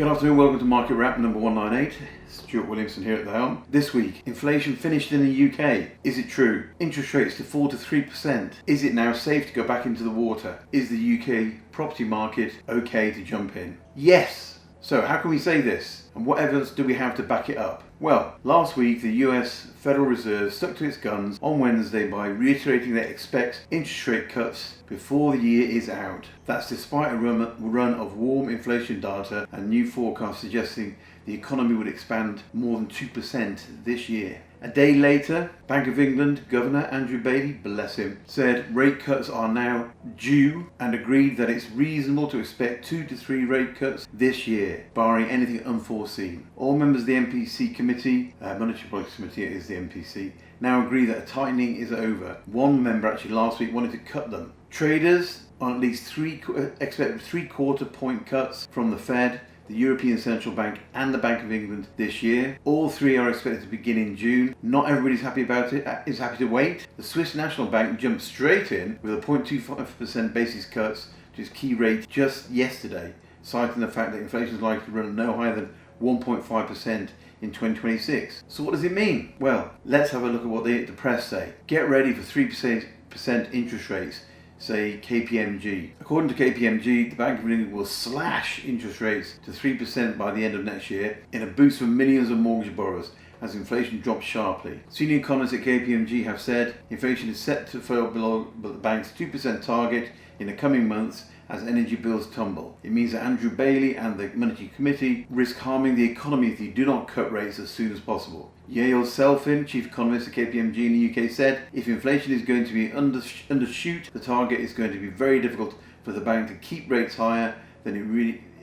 Good afternoon, welcome to Market Wrap number 198. Stuart Williamson here at the helm. This week, inflation finished in the UK. Is it true? Interest rates to fall to 3%. Is it now safe to go back into the water? Is the UK property market okay to jump in? Yes! So how can we say this? And what evidence do we have to back it up? Well, last week the US Federal Reserve stuck to its guns on Wednesday by reiterating that it expects interest rate cuts before the year is out. That's despite a run of warm inflation data and new forecasts suggesting the economy would expand more than 2% this year. A day later, Bank of England Governor Andrew Bailey, bless him, said rate cuts are now due and agreed that it's reasonable to expect 2 to 3 rate cuts this year, barring anything unforeseen. All members of the MPC committee, Monetary Policy Committee is the MPC, now agree that a tightening is over. One member actually last week wanted to cut them. Traders on at least expect 3/4 point cuts from the Fed, the European Central Bank and the Bank of England this year. All three are expected to begin in June. Not everybody's happy about it, is happy to wait. The Swiss National Bank jumped straight in with a 0.25% basis cuts to its key rate just yesterday, citing the fact that inflation is likely to run no higher than 1.5% in 2026. So what does it mean? Well, let's have a look at what the press say. Get ready for 3% interest rates, say KPMG. According to KPMG, the Bank of England will slash interest rates to 3% by the end of next year in a boost for millions of mortgage borrowers as inflation drops sharply. Senior economists at KPMG have said inflation is set to fall below the bank's 2% target in the coming months as energy bills tumble. It means that Andrew Bailey and the Monetary Committee risk harming the economy if they do not cut rates as soon as possible. Yael Selfin, chief economist at KPMG in the UK, said if inflation is going to be undershoot the target, it's going to be very difficult for the bank to keep rates higher than it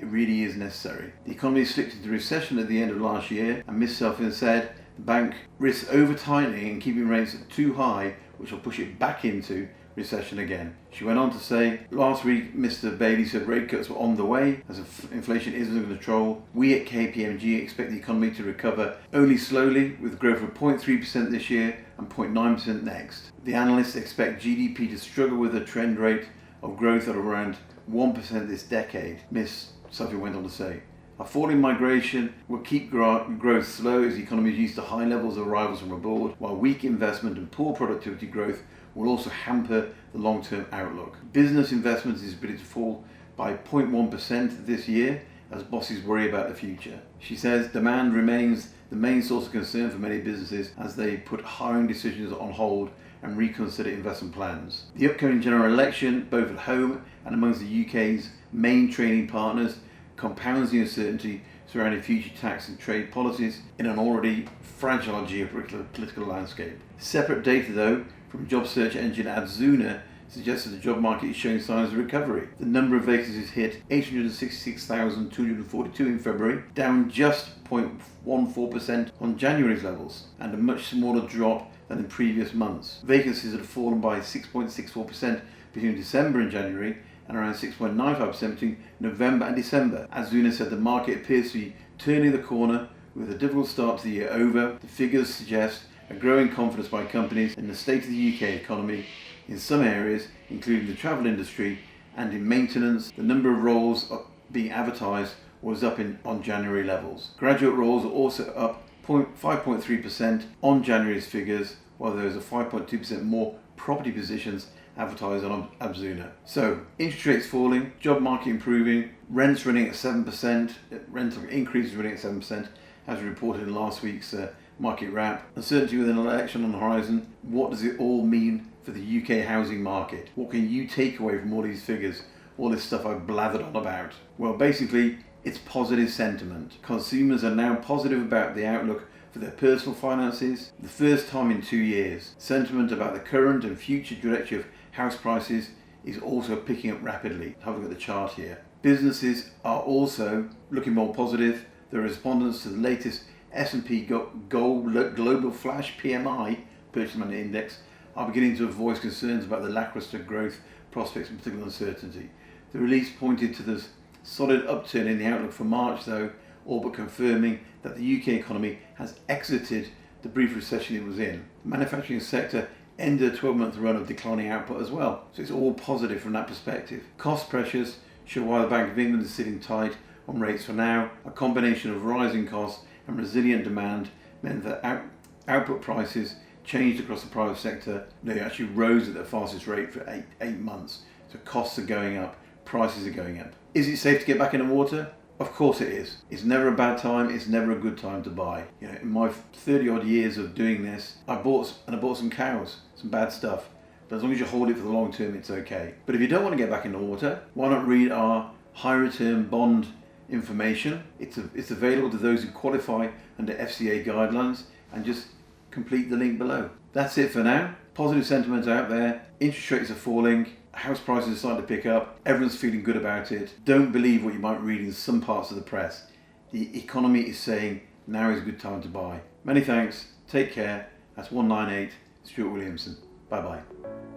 really is necessary. The economy slipped into recession at the end of last year, and Ms. Selfin said the bank risks over-tightening and keeping rates too high, which will push it back into recession again. She went on to say, last week Mr. Bailey said rate cuts were on the way as inflation isn't under control. We at KPMG expect the economy to recover only slowly, with growth of 0.3% this year and 0.9% next. The analysts expect GDP to struggle with a trend rate of growth at around 1% this decade, Ms. Selfin went on to say. A falling migration will keep growth slow as the economy is used to high levels of arrivals from abroad, while weak investment and poor productivity growth will also hamper the long-term outlook. Business investment is predicted to fall by 0.1% this year as bosses worry about the future. She says demand remains the main source of concern for many businesses as they put hiring decisions on hold and reconsider investment plans. The upcoming general election, both at home and amongst the UK's main trading partners, compounds the uncertainty surrounding future tax and trade policies in an already fragile geopolitical landscape. Separate data, though, from job search engine Adzuna suggests that the job market is showing signs of recovery. The number of vacancies hit 866,242 in February, down just 0.14% on January's levels, and a much smaller drop than in previous months. Vacancies had fallen by 6.64% between December and January, and around 6.95% between November and December. Adzuna said the market appears to be turning the corner with a difficult start to the year over. The figures suggest a growing confidence by companies in the state of the UK economy in some areas, including the travel industry and in maintenance. The number of roles being advertised was up on January levels. Graduate roles are also up 5.3% on January's figures, while there is a 5.2% more property positions advertised on Adzuna. So, interest rates falling, job market improving, rents running at 7%, rental increases running at 7%, as reported in last week's Market Wrap. Uncertainty with an election on the horizon. What does it all mean for the UK housing market? What can you take away from all these figures, all this stuff I've blathered on about? Well, basically, it's positive sentiment. Consumers are now positive about the outlook for their personal finances, the first time in 2 years. Sentiment about the current and future trajectory of house prices is also picking up rapidly. Have a look at the chart here. Businesses are also looking more positive. The respondents to the latest S&P Global Flash PMI, Purchasing Managers Index, are beginning to voice concerns about the lackluster growth prospects and political uncertainty. The release pointed to the solid upturn in the outlook for March, though, all but confirming that the UK economy has exited the brief recession it was in. The manufacturing sector ended a 12-month run of declining output as well, so it's all positive from that perspective. Cost pressures show why the Bank of England is sitting tight on rates for now. A combination of rising costs and resilient demand meant that output prices changed across the private sector. They actually rose at the fastest rate for eight months. So costs are going up, prices are going up. Is it safe to get back in the water? Of course it is. It's never a bad time, it's never a good time to buy. You know, in my 30 odd years of doing this, I bought some cows, some bad stuff. But as long as you hold it for the long term, it's okay. But if you don't want to get back in the water, why not read our high return bond information? It's available to those who qualify under FCA guidelines, and just complete the link below. That's it for now. Positive sentiment out there. Interest rates are falling. House prices are starting to pick up. Everyone's feeling good about it. Don't believe what you might read in some parts of the press. The economy is saying now is a good time to buy. Many thanks. Take care. That's 198 Stuart Williamson. Bye bye.